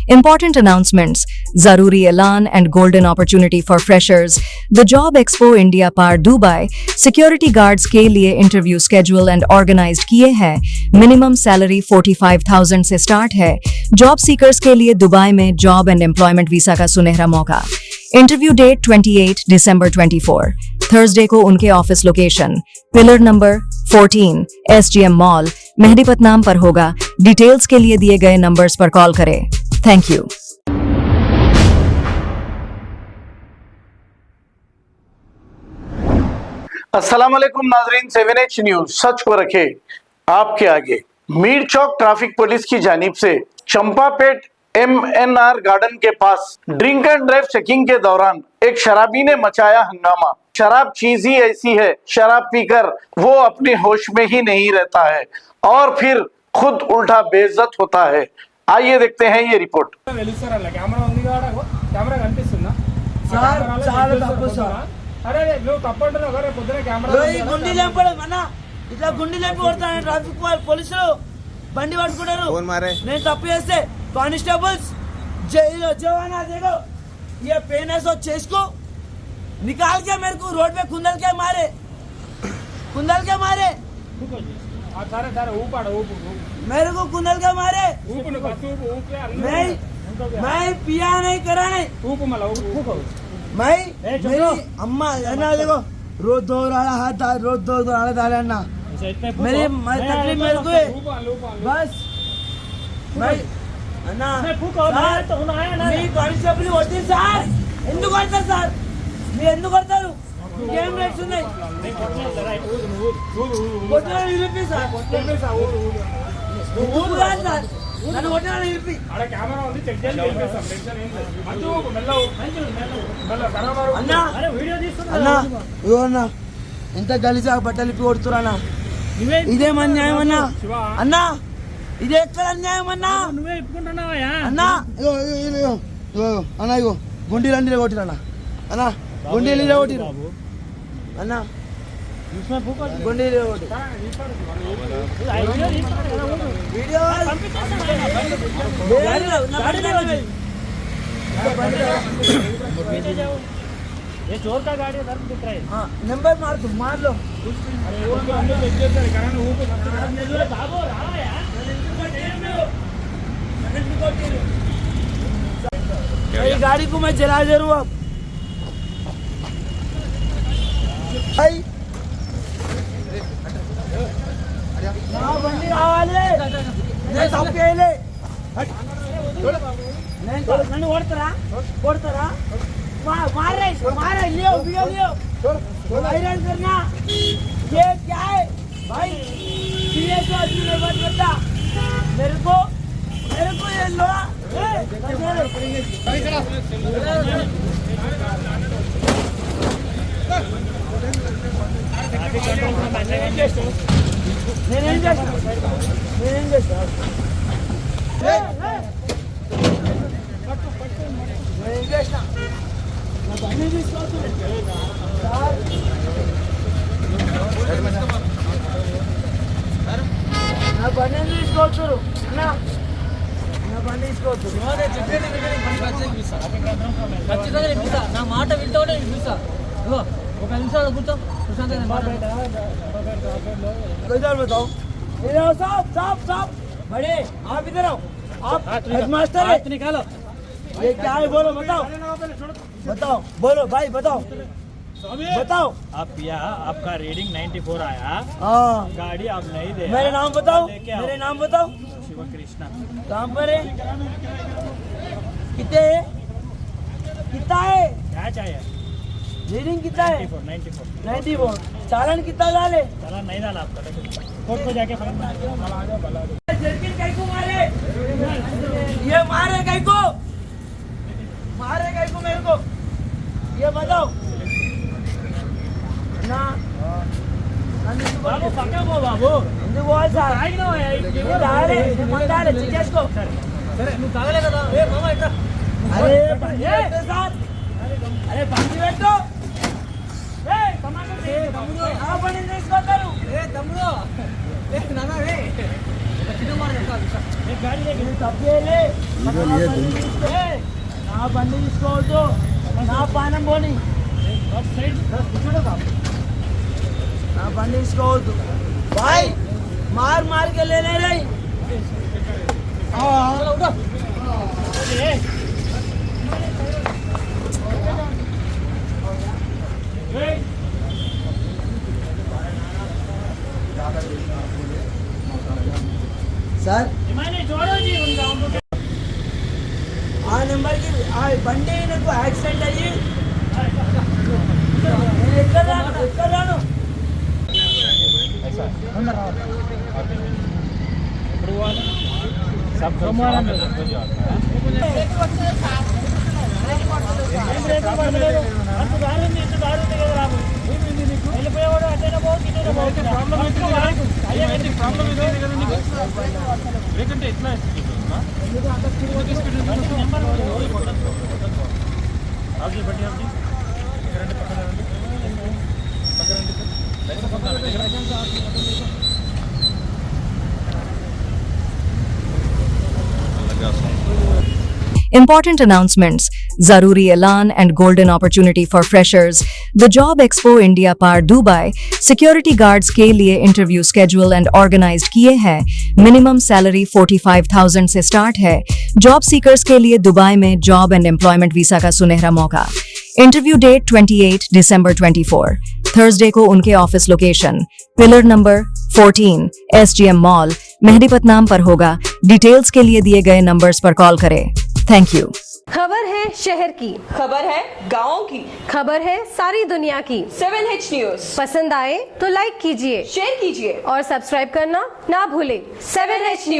Important announcements, Zaruri Elan and Golden Opportunity for Freshers, The Job Expo India Par Dubai, Security Guards के लिए interview schedule and organized किए हैं, minimum salary 45,000 से start है, job seekers के लिए Dubai में जॉब एंड एम्प्लॉयमेंट वीसा का सुनहरा मौका, इंटरव्यू डेट 28 दिसंबर 24, थर्सडे को उनके office location, pillar number 14, SGM mall, Mehdipatnam पर होगा, डिटेल्स के लिए दिए गए नंबर्स पर कॉल करें, थैंक यू। अस्सलाम वालेकुम नाजरीन, 7H न्यूज सच को रखे आपके आगे। मीर चौक ट्रैफिक पुलिस की जानिब से चंपापेट MNR गार्डन के पास ड्रिंक एंड ड्राइव चेकिंग के दौरान एक शराबी ने मचाया हंगामा। शराब चीज ही ऐसी है, शराब पीकर वो अपने होश में ही नहीं रहता है और फिर खुद उल्टा बेइज्जत होता है। आइए देखते हैं ये रिपोर्ट। ఇట్లా గుండెలు కొడతాను ట్రాఫిక్ పోలీసులు బండి పట్టుకుంటారు నేను తప్పు చేస్తే కానిస్టేబుల్స్ जवाना देखो ये पेन है सो चेस को निकाल के मेरे को रोड पे कुंदल के मारे मेरे को कुंदल के मारे मैं पिया नहीं करा नहीं मैं मेरी अम्मा अन्ना देखो रोज दो राड़ा हाथ रोज दो राड़ा डाले अन्ना मेरी तकलीफ मेरे को है बस मैं अन्ना मी कानिस्टेबल होती సార్ ఎందుకు కొడతారు సార్ మీరు ఎందుకు కొడతారు ఏం రైట్స్ ఉన్నాయి కొట్టాలి ఇరిపి సార్ నన్ను కొట్టాలి ఇరిపి అక్కడ కెమెరా ఉంది చెక్ చేసి వెళ్ళిపోతాం టెన్షన్ ఏం లేదు మంచు మెల్లవు అన్న అరే వీడియో తీస్తున్నా అన్న ఇగో అన్న ఎంత గలీజా బట్టలు ఇప్పి కొడుతురానా ఇదే అన్యాయం అన్న అన్న ఇది ఎక్కడ అన్యాయం అన్నా నువ్వే ఇప్పుకుంటున్నావా అన్నా ఇగో అన్నా ఇగో గుండీలన్నీ కొట్టిరన్నా అన్నా గుండీలు కొట్టిరు అన్నా గుండీలు కొట్టి వీడియో ये चोर का गाड़ी है दिख रहा है हां नंबर मार दो मार लो अरे वो अंदर चेक करते हैं कारण वो भागो रहा यार ये गाड़ी को मैं जला दे रहा हूं अब भाई ना बंदी रावाले ने सब केले नहीं नन्नु ओडतरा मार रहे लियो वीडियो लियो वायरल करना ये क्या है भाई सीरियस आदमी ने बात करता मेरे को ये लो నా మాట వింటూనే చూసా ఒక నిమిషం కూర్చో ప్రశాంత్ बताओ साहब बड़े आप इधर आओ आप हेडमास्टर है निकालो ये क्या है बोलो बताओ बोलो भाई बताओ आप यहाँ आपका रीडिंग 94 आया गाड़ी आप नहीं दे मेरे नाम बताओ शिव कृष्णा कहाँ पर है कितने कितना है क्या चाहिए रीडिंग कितना है 94 चालान कितना डाले चालान नहीं डाला आपका कोर्ट को जाके फाइन मारे ये मारे कई को मेरे को ये बताओ ना బాబు పక్క పో బాబు ఎందుకు పోవాలి సార్ తాగలే చేసుకో సరే నువ్వు తాగలే కదా ఏ మామ ఇట్లా అరే సార్ అరే బండి పెట్టు తమ్ముడు నా బండి తీసుకోవద్దు, నా పానం పోని, నా బండి తీసుకోవద్దు బాయ్. మార్ के ले रही सर ఆ నెంబర్కి ఆ బండి నాకు యాక్సిడెంట్ అయ్యి నేను ఎక్కడ రాను Important announcements, Zaruri Elan and golden opportunity for freshers. The Job Expo India Par Dubai, security guards के लिए interview schedule and organized किए हैं. Minimum salary 45,000 से start है. Job seekers के लिए दुबई में job and employment visa का सुनहरा मौका. Interview date 28 December 24. Thursday को उनके office location pillar number 14 SGM mall Mehdipatnam पर होगा. डिटेल्स के लिए दिए गए नंबर्स पर कॉल करें. Thank you. खबर है शहर की, खबर है गाँव की, खबर है सारी दुनिया की. 7H न्यूज पसंद आए तो लाइक कीजिए, शेयर कीजिए और सब्सक्राइब करना ना भूलें. 7H news.